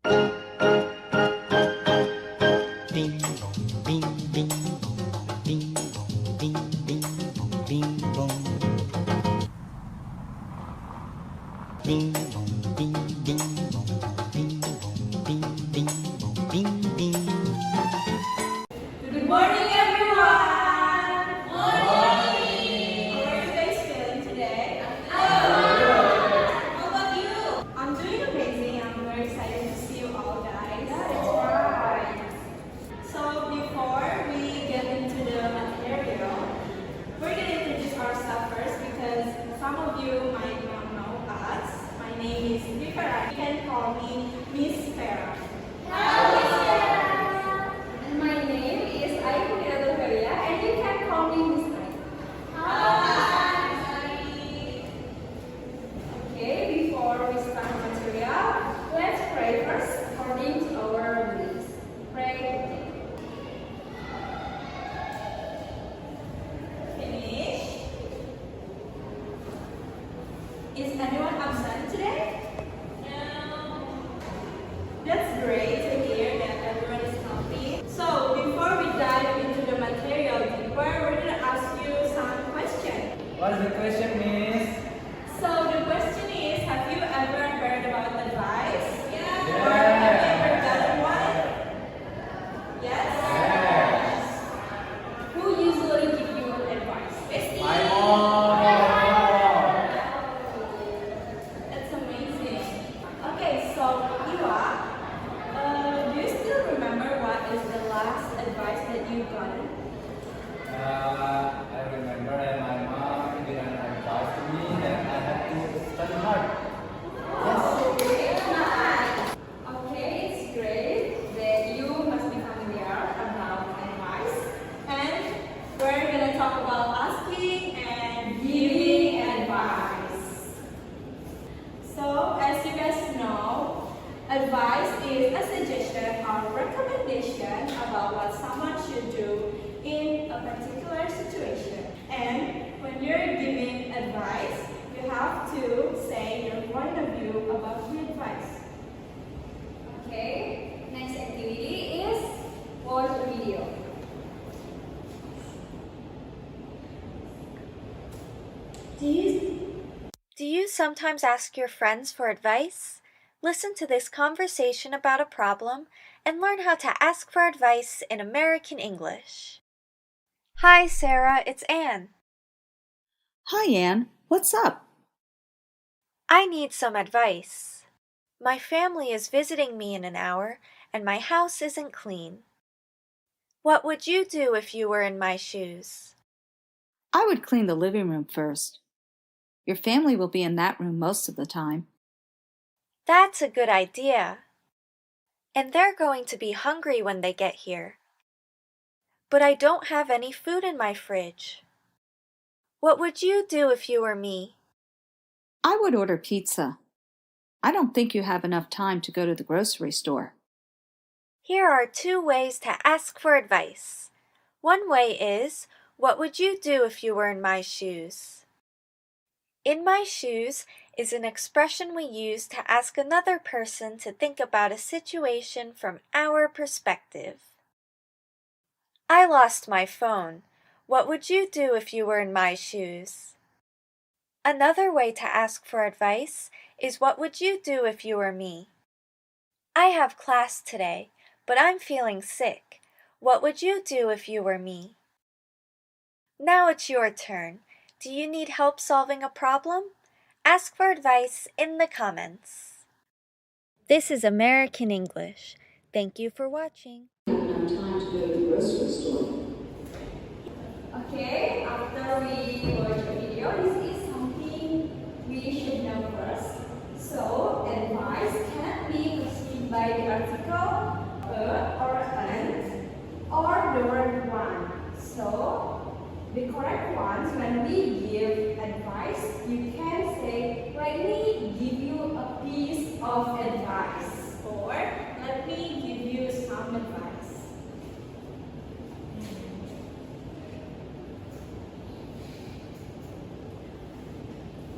Bing bong, bing bing, bing bong, bing bing, bing bong. Bing bong, bing bing bong, bing bong, bing bing bong, bing bing. Good morning, everyone! Morning! How are you guys feeling today? How about you? I'm doing amazing. I'm very excited to see you all, guys. That's right. So before we get into the material, we're going to introduce ourselves first because some of you might not know us. My name is Fera. You can call me Miss Fera. And my name is Educator, and you can call me Miss Nai. Okay, before we start the material, let's pray first according to our beliefs. Pray. Finish. Is anyone absent today? No. That's great to hear that everyone is healthy. So before we dive into the material deeper, we're going to ask you some questions. What is the question, Miss? So the question is, have you ever heard about advice? Yeah. Or have you ever gotten one? Yes? Yes. Who usually give you advice? My mom. That's amazing. Okay, so Iwa, do you still remember what is the last advice that you got? I remember that my mom gave an advice to me that I had to study hard. Okay, it's great that you must be familiar about advice. And we're going to talk about asking and giving advice. So, as you guys know, advice is a suggestion or recommendation about what someone should do in a particular situation. And when you're giving advice, you have to say your point of view about the advice. Okay, next activity is watch a video. Do you sometimes ask your friends for advice? Listen to this conversation about a problem and learn how to ask for advice in American English. Hi, Sarah, it's Anne. Hi, Anne. What's up? I need some advice. My family is visiting me in an hour, and my house isn't clean. What would you do if you were in my shoes? I would clean the living room first. Your family will be in that room most of the time. That's a good idea. And they're going to be hungry when they get here. But I don't have any food in my fridge. What would you do if you were me? I would order pizza. I don't think you have enough time to go to the grocery store. Here are 2 ways to ask for advice. One way is, what would you do if you were in my shoes? In my shoes is an expression we use to ask another person to think about a situation from our perspective. I lost my phone. What would you do if you were in my shoes? Another way to ask for advice is, what would you do if you were me? I have class today, but I'm feeling sick. What would you do if you were me? Now it's your turn. Do you need help solving a problem? Ask for advice in the comments. This is American English. Thank you for watching. Okay, after we watch the video, this is something we should know first. So, advice can be preceded by the article or an or the word one. So, the correct ones, when we give advice, you can say, let me give you a piece of advice. Or let me give you some advice.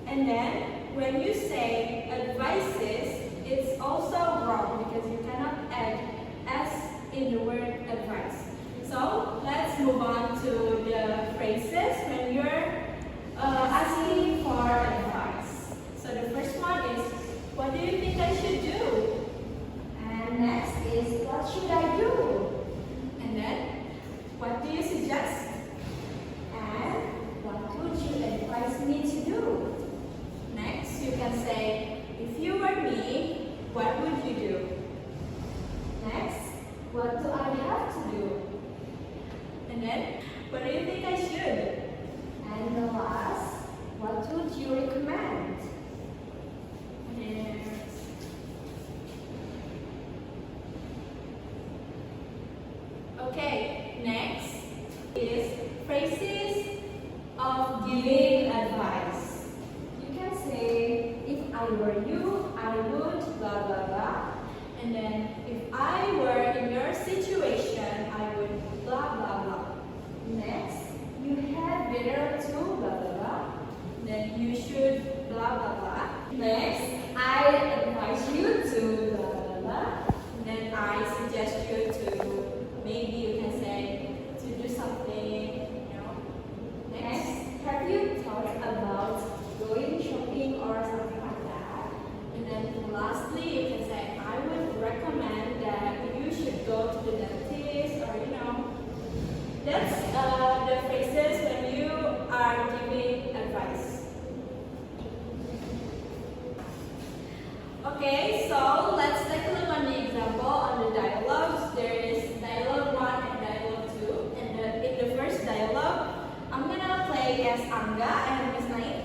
And then when you say advices, it's also wrong because you in the word advice. So let's move on to the phrases when you're asking for advice. So the first one is, what do you think I should do? And next is, what should I do? And then, what do you suggest? And what would you advise me to do? Next, you can say, if you were me, what would you do? Next, what do I have to do? And then, what do you think I should? And the last, what would you recommend? Yes. Okay, next is phrases of giving advice. You can say, if I were you, I would blah blah blah. And then, if I were in your situation, I would blah blah blah. Next, you had better to blah blah blah. Then you should blah blah blah. Next, I advise you to blah blah blah. And then I suggest you to, maybe you can say, to do something, you know. Next, Next. have you thought about going shopping or something like that? And then lastly, you can say, I would recommend that you should go to the dentist, or you know. That's the phrases when you are giving advice. Okay, so let's take a look on the example on the dialogues. There is dialogue 1 and dialogue 2. And in the first dialogue, I'm gonna play as Angga and Miss Naik.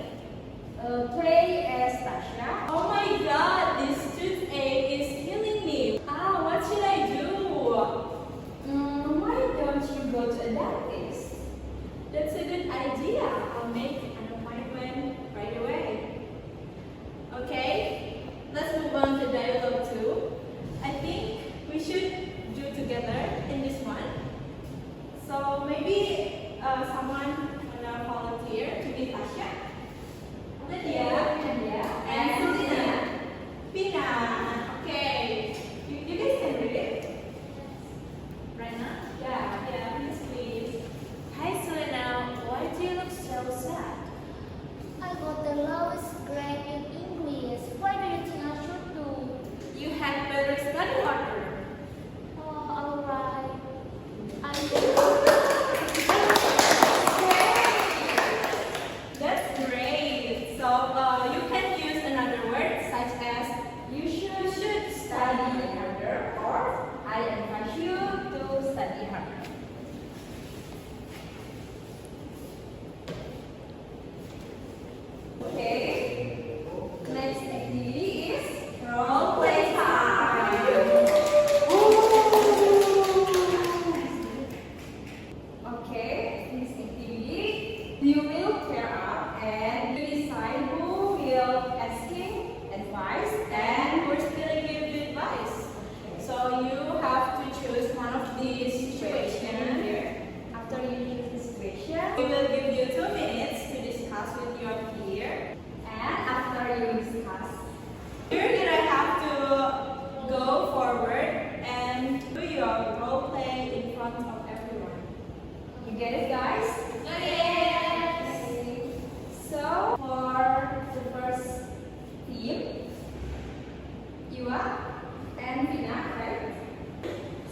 Play as Tasha. Oh my god, this toothache is killing me. What should I do? Why don't you go to a dentist? That's a good idea. I'll make an appointment right away. Okay, let's move on to dialogue 2. I think we should do together in this one. So maybe someone wanna volunteer to be Tasha? Lydia and Pina. Okay, you guys can read it. Right now? Yeah, please. Hi Selena, why do you look so sad? I got the lowest grade in English. What do you think I should do? You had better study harder. Oh, alright. That's great. So you can use another word such as you should study harder, or I advise you to study harder. Okay, next activity is role play time. okay. This activity, you will pair up and you decide who will asking advice And we're still give the advice. So you have to choose one of these situations here. after you choose the situation. We will give you 2 minutes to discuss with your peer. And after you discuss, You're gonna have to go forward and do your role play in front of everyone. you get it, guys? Yes. Okay. So for the first team, you are and Vina, right?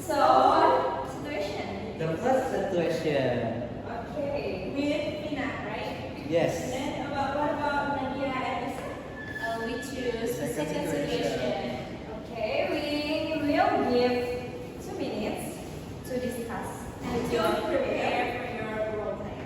So what situation? The first situation. Okay. With Pina, right? And Yes. then what about Nadia and Lisa? We choose the second situation. situation. Okay, we will give 2 minutes to discuss And to prepare for your role play.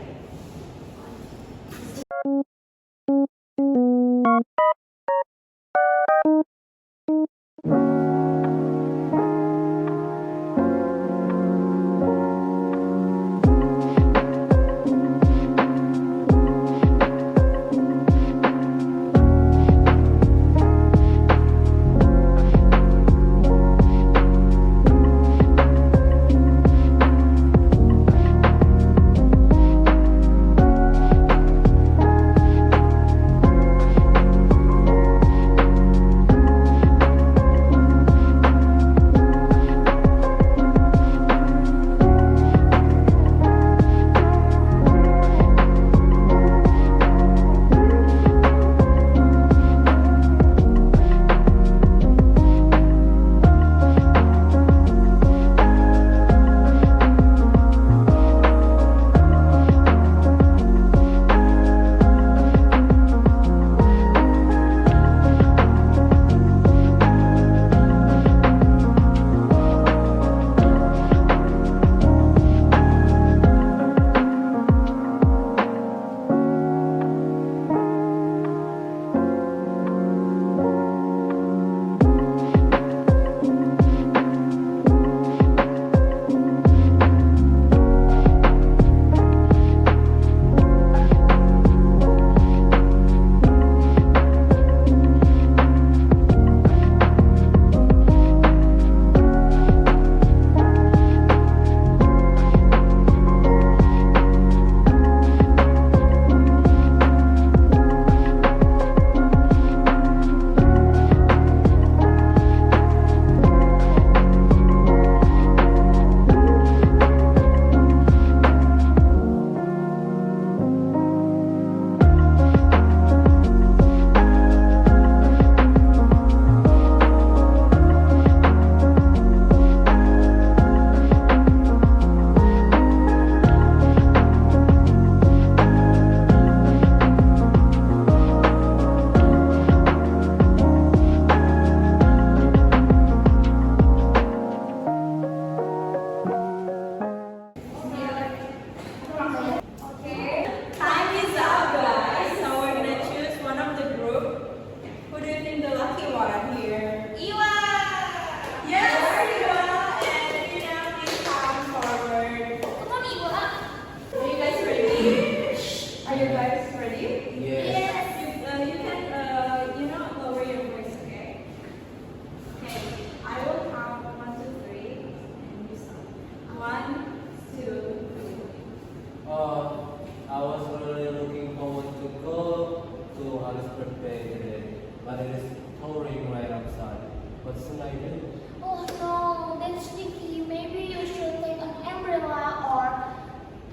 I was really looking forward to go to Ali's birthday today, but it is pouring right outside. What should I do? Oh no, that's sticky. Maybe you should take an umbrella or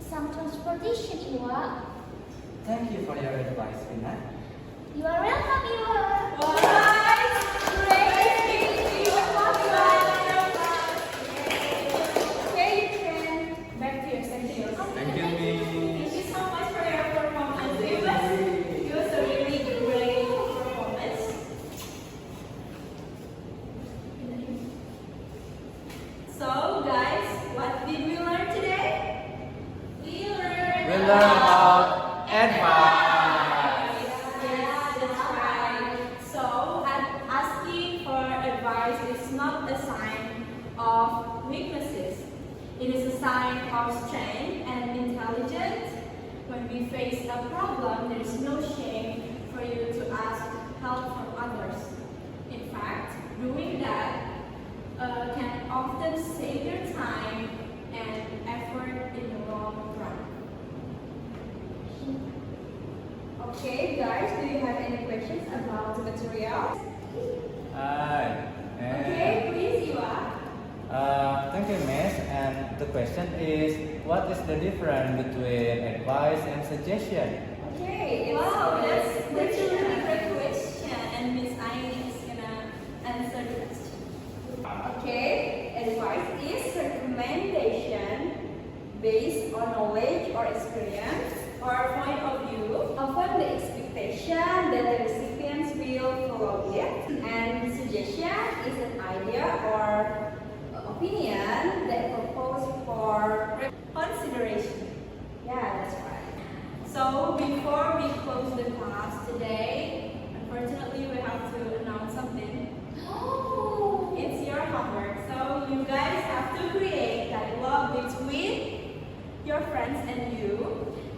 some transportation, Iwa. Thank you for your advice, Pina. You are welcome, Iwa. Alright, great. You okay, you can back to your section. Thank you, Miss. Thank you so much for your performance. It was a really great performance. So, guys, what did we learn today? We learned about advice. Yes, that's right. So, asking for advice is not a sign of weaknesses. It is a sign of strength and intelligence. When we face a problem, there is no shame for you to ask help from others. In fact, doing that can often save your time and effort in the long run. Okay, guys, do you have any questions about the material? Hi. Okay, please, you are. Thank you, Miss. And the question is, what is the difference between advice and suggestion? Okay, wow, that's a really great question, and Miss Aini is gonna answer the question. Okay, advice is recommendation based on knowledge or experience or point of view, often the expectation that the recipients will follow it, and suggestion is an idea or opinion that proposed for consideration. Yeah, that's right. So before we close the class today, unfortunately we have to announce something. Oh, It's your homework. So you guys have to create dialogue between your friends and you,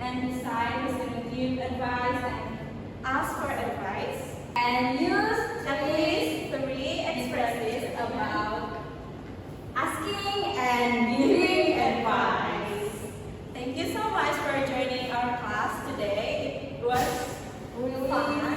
and decide who's going to give advice and ask for advice, and use at least 3 expressions about asking and giving advice. Thank you so much for joining our class today. It was really fun.